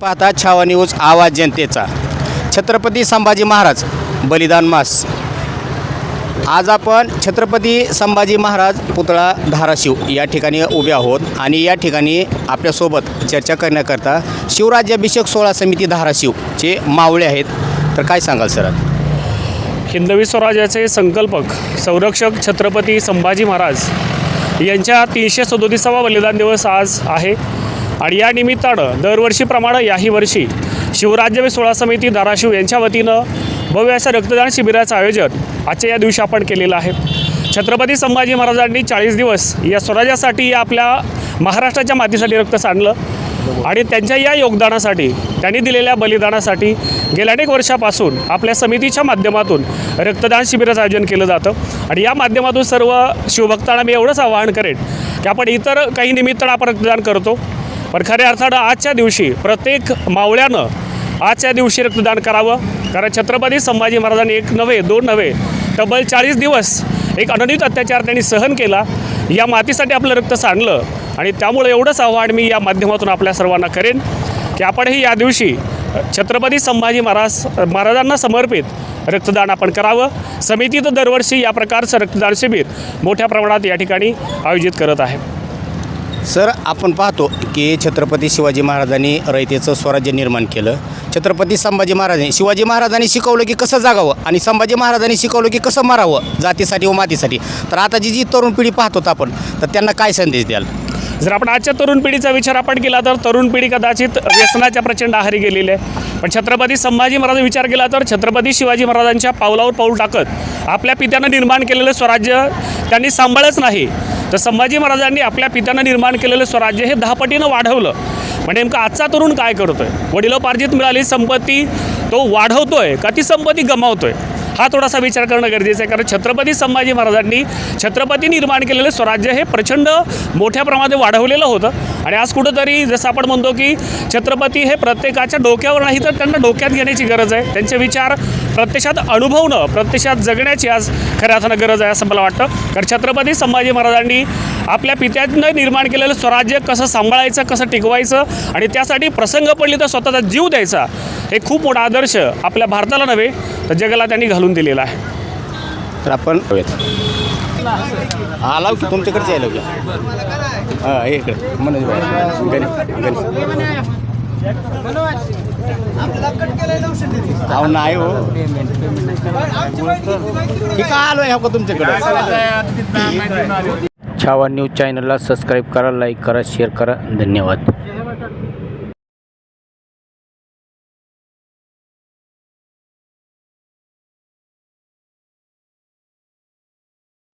पाहता छावा न्यूज आवाज जनतेचा। छत्रपती संभाजी महाराज बलिदान मास। आज आपण छत्रपती संभाजी महाराज पुतळा धाराशिव या ठिकाणी उभे आहोत आणि या ठिकाणी आपल्यासोबत चर्चा करण्याकरता शिवराज्याभिषेक सोहळा समिती धाराशिवचे मावळे आहेत। तर काय सांगाल सर? हिंदवी स्वराज्याचे संकल्पक संरक्षक छत्रपती संभाजी महाराज यांच्या 337वा बलिदान दिवस आज आहे आणि या निमित्तानं दरवर्षीप्रमाणे याही वर्षी शिवराज्याभिषेक सोहळा समिती धाराशिव यांच्या वतीनं भव्य अशा रक्तदान शिबिराचं आयोजन आजच्या या दिवशी आपण केलेलं आहे। छत्रपती संभाजी महाराजांनी 40 दिवस या स्वराज्यासाठी आपल्या महाराष्ट्राच्या मातीसाठी रक्त सांडलं आणि त्यांच्या या योगदानासाठी त्यांनी दिलेल्या बलिदानासाठी गेल्या अनेक वर्षापासून आपल्या समितीच्या माध्यमातून रक्तदान शिबिराचं आयोजन केलं जातं आणि या माध्यमातून सर्व शिवभक्तांना मी एवढंच आवाहन करेन की आपण इतर काही निमित्तानं आपण रक्तदान करतो, पण खऱ्या अर्थानं आजच्या दिवशी प्रत्येक मावळ्यानं आजच्या दिवशी रक्तदान करावं। कारण छत्रपती संभाजी महाराजांनी एक नव्हे दोन नव्हे तब्बल 40 दिवस एक अनन्वित अत्याचार त्यांनी सहन केला, या मातीसाठी आपलं रक्त सांडलं आणि त्यामुळे एवढंच आव्हान मी या माध्यमातून आपल्या सर्वांना करेन की आपणही या दिवशी छत्रपती संभाजी महाराजांना समर्पित रक्तदान आपण करावं। समिती तर दरवर्षी या प्रकारचं रक्तदान शिबिर मोठ्या प्रमाणात या ठिकाणी आयोजित करत आहे। सर, आपण पाहतो की छत्रपती शिवाजी महाराजांनी रयतेचं स्वराज्य निर्माण केलं। छत्रपती संभाजी महाराजांनी शिवाजी महाराजांनी शिकवलं की कसं जागावं आणि संभाजी महाराजांनी शिकवलं की कसं मारावं जातीसाठी व मातीसाठी। तर आता जी तरुण पिढी पाहतो आपण, तर त्यांना काय संदेश द्याल? जर आपण आजच्या तरुण पिढीचा विचार आपण केला तर तरुण पिढी कदाचित व्यसनाच्या प्रचंड आहारी गेलेली आहे, पण छत्रपती संभाजी महाराज विचार केला तर छत्रपती शिवाजी महाराजांच्या पावलावर पाऊल टाकत आपल्या पित्यानं निर्माण केलेलं स्वराज्य त्यांनी सांभाळच नाही, तर संभाजी महाराजांनी आपल्या पित्यानं निर्माण केलेलं स्वराज्य हे 10 पटीनं वाढवलं। म्हणजे नेमका आजचा तरुण काय करतोय? वडिलोपार्जित मिळालेली संपत्ती तो वाढवतोय का ती संपत्ती गमावतोय, हा थोडासा विचार करणं गरजेचं आहे। कारण छत्रपती संभाजी महाराजांनी छत्रपती निर्माण केलेलं स्वराज्य हे प्रचंड मोठ्या प्रमाणात वाढवलेलं होतं आणि आज कुठंतरी जसं आपण म्हणतो की छत्रपती हे प्रत्येकाच्या डोक्यावर नाही तर त्यांना डोक्यात घेण्याची गरज आहे, त्यांचे विचार प्रत्यक्षात अनुभवणं प्रत्यक्षात जगण्याची आज खऱ्या अर्थानं गरज आहे असं मला वाटतं। कारण छत्रपती संभाजी महाराजांनी आपल्या पित्यानं निर्माण केलेलं स्वराज्य कसं सांभाळायचं, कसं टिकवायचं आणि त्यासाठी प्रसंग पडली तर स्वतःचा जीव द्यायचा, हे खूप मोठा आदर्श आपल्या भारताला नव्हे तर जगाला त्यांनी घालून दिलेला आहे। तर आपण आलाव की तुमच्याकडचे यायला की हां इकडे मनोज भाई अहो नाही हो ठीक आलो आहे का तुमच्याकडे? छावा न्यूज चॅनलला सबस्क्राईब करा, लाईक करा, शेअर करा। धन्यवाद।